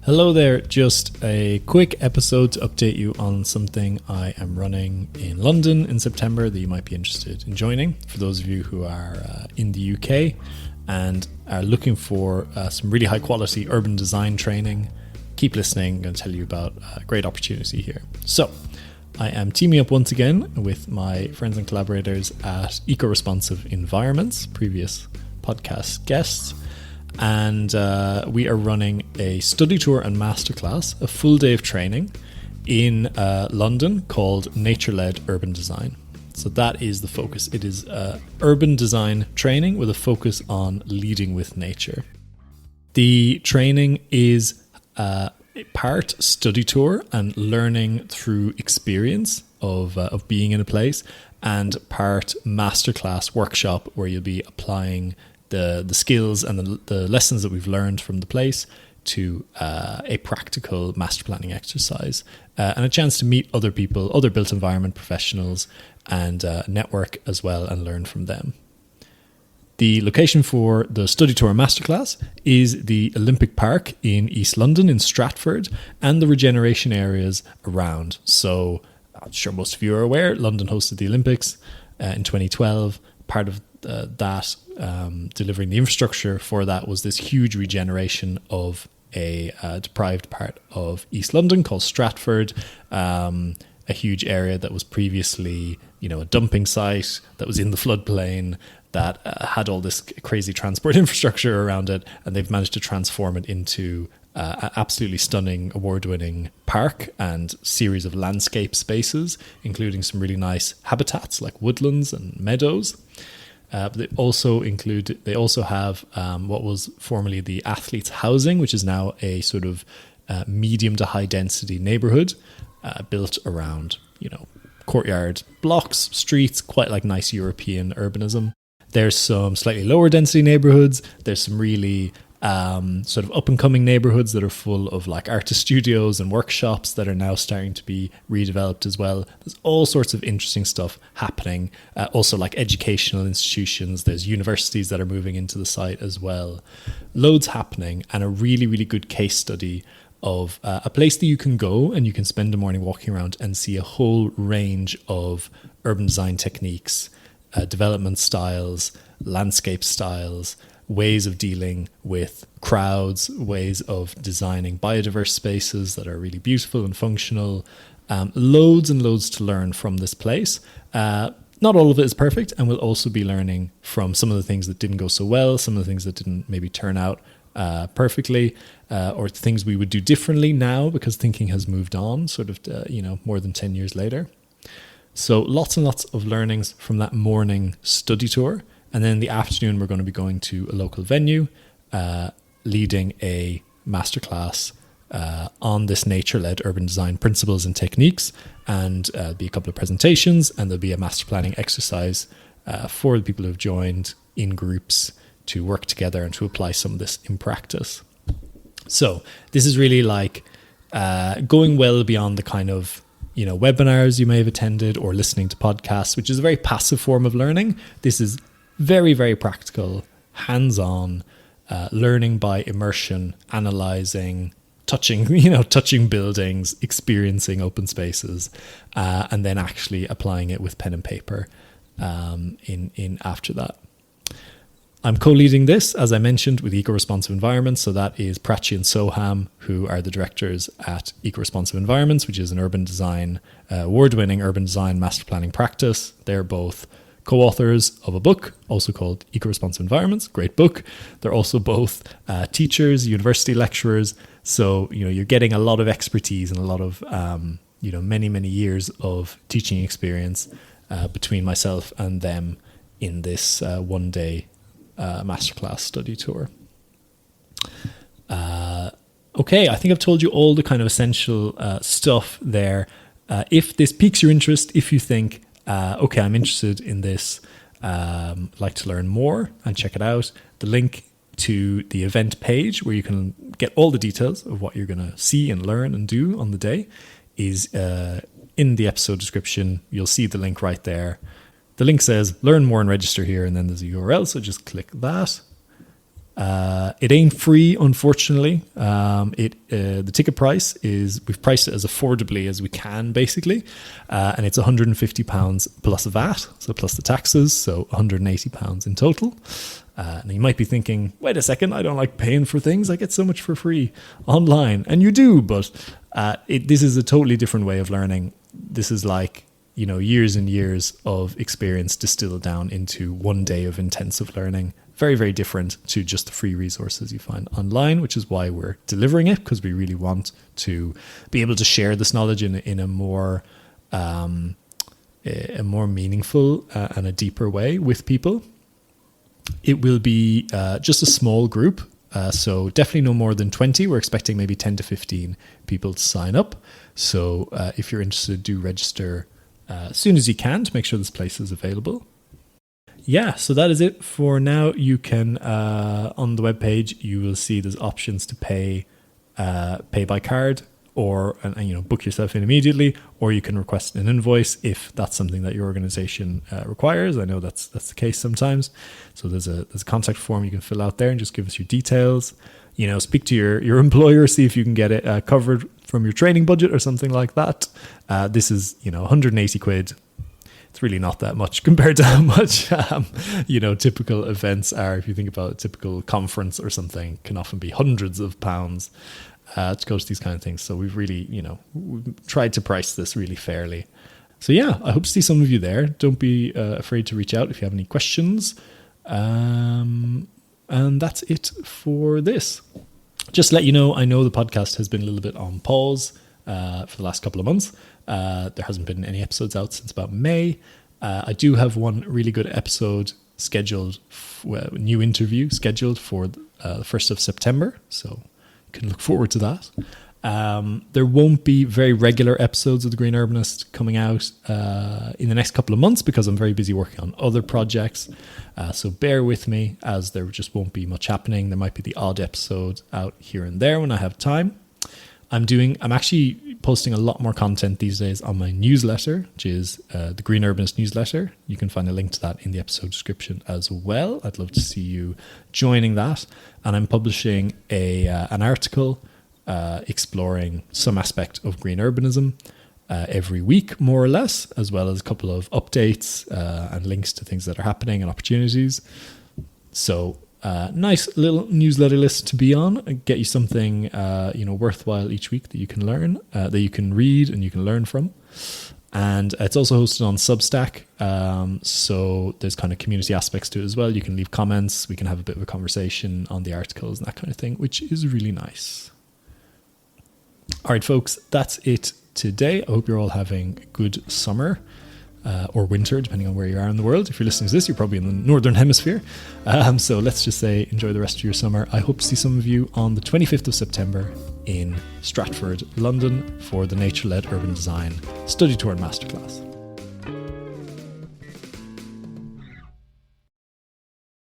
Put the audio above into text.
Hello there, just a quick episode to update you on something I am running in London in September that you might be interested in joining. For those of you who are in the UK and are looking for some really high quality urban design training, keep listening. I'm going to tell you about a great opportunity here. So I am teaming up once again with my friends and collaborators at Eco-Responsive Environments, previous podcast guests. And we are running a study tour and masterclass, a full day of training in London called Nature-Led Urban Design. So that is the focus. It is urban design training with a focus on leading with nature. The training is part study tour and learning through experience of being in a place, and part masterclass workshop where you'll be applying the skills and the lessons that we've learned from the place to a practical master planning exercise, and a chance to meet other people, other built environment professionals, and network as well and learn from them. The location for the study tour masterclass is the Olympic Park in East London in Stratford and the regeneration areas around. So I'm sure most of you are aware, London hosted the Olympics in 2012. Part of that, delivering the infrastructure for that, was this huge regeneration of a deprived part of East London called Stratford, a huge area that was previously, a dumping site that was in the floodplain that had all this crazy transport infrastructure around it, and they've managed to transform it into an absolutely stunning award-winning park and series of landscape spaces, including some really nice habitats like woodlands and meadows. But they also have what was formerly the athletes' housing, which is now a sort of medium to high density neighborhood built around, courtyard blocks, streets, quite like nice European urbanism. There's some slightly lower density neighborhoods. There's some really sort of up and coming neighborhoods that are full of like artist studios and workshops that are now starting to be redeveloped as well. There's all sorts of interesting stuff happening. Also like educational institutions. There's universities that are moving into the site as well. Loads happening, and a really, really good case study of a place that you can go and you can spend a morning walking around and see a whole range of urban design techniques, development styles, landscape styles, ways of dealing with crowds, ways of designing biodiverse spaces that are really beautiful and functional. Loads and loads to learn from this place. Not all of it is perfect, and we'll also be learning from some of the things that didn't go so well, some of the things that didn't maybe turn out perfectly, or things we would do differently now because thinking has moved on, sort of, more than 10 years later. So lots and lots of learnings from that morning study tour. And then in the afternoon, we're going to be going to a local venue, leading a masterclass on this nature-led urban design principles and techniques. And there'll be a couple of presentations, and there'll be a master planning exercise for the people who have joined in groups to work together and to apply some of this in practice. So this is really like going well beyond the kind of webinars you may have attended or listening to podcasts, which is a very passive form of learning. This is very, very practical, hands-on, learning by immersion, analysing, touching buildings, experiencing open spaces, and then actually applying it with pen and paper in after that. I'm co-leading this, as I mentioned, with Eco-Responsive Environments. So that is Prachi and Soham, who are the directors at Eco-Responsive Environments, which is an urban design, award-winning urban design master planning practice. They're both co-authors of a book, also called Eco-Responsive Environments. Great book. They're also both teachers, university lecturers. So, you're getting a lot of expertise and a lot of, many, many years of teaching experience between myself and them in this one-day masterclass study tour. Okay, I think I've told you all the kind of essential stuff there. If this piques your interest, if you think, okay, I'm interested in this, like to learn more and check it out, the link to the event page where you can get all the details of what you're going to see and learn and do on the day is in the episode description. You'll see the link right there. The link says learn more and register here, and then there's a URL, so just click that. It ain't free, unfortunately. The ticket price is, we've priced it as affordably as we can, basically, and it's £150 plus VAT, so plus the taxes, so £180 in total. Now you might be thinking, wait a second, I don't like paying for things. I get so much for free online, and you do, but this is a totally different way of learning. This is like, years and years of experience distilled down into one day of intensive learning. Very, very different to just the free resources you find online, which is why we're delivering it, because we really want to be able to share this knowledge in a more meaningful and a deeper way with people. It will be just a small group, so definitely no more than 20. We're expecting maybe 10 to 15 people to sign up. So if you're interested, do register as soon as you can to make sure this place is available. Yeah, so that is it for now. You can, on the webpage, you will see there's options to pay by card, or book yourself in immediately, or you can request an invoice if that's something that your organization requires. I know that's the case sometimes. So there's a contact form you can fill out there and just give us your details. Speak to your employer, see if you can get it covered from your training budget or something like that. This is 180 quid. It's really not that much compared to how much typical events are. If you think about a typical conference or something, can often be hundreds of pounds to go to these kind of things. So we've really we've tried to price this really fairly. So yeah, I hope to see some of you there. Don't be afraid to reach out if you have any questions. And that's it for this. Just to let you know, I know the podcast has been a little bit on pause for the last couple of months. There hasn't been any episodes out since about May. I do have one really good episode scheduled, new interview scheduled for the 1st of September. So you can look forward to that. There won't be very regular episodes of the Green Urbanist coming out in the next couple of months because I'm very busy working on other projects. So bear with me, as there just won't be much happening. There might be the odd episode out here and there when I have time. I'm actually posting a lot more content these days on my newsletter, which is the Green Urbanist newsletter. You can find a link to that in the episode description as well. I'd love to see you joining that. And I'm publishing an article exploring some aspect of green urbanism every week, more or less, as well as a couple of updates and links to things that are happening and opportunities. So nice little newsletter list to be on, get you something worthwhile each week that you can learn, that you can read and you can learn from. And it's also hosted on Substack, so there's kind of community aspects to it as well. You can leave comments, we can have a bit of a conversation on the articles and that kind of thing, which is really nice. All right, folks, that's it today. I hope you're all having a good summer. Or winter, depending on where you are in the world. If you're listening to this, you're probably in the Northern Hemisphere. So let's just say enjoy the rest of your summer. I hope to see some of you on the 25th of September in Stratford, London for the Nature-Led Urban Design Study Tour and Masterclass.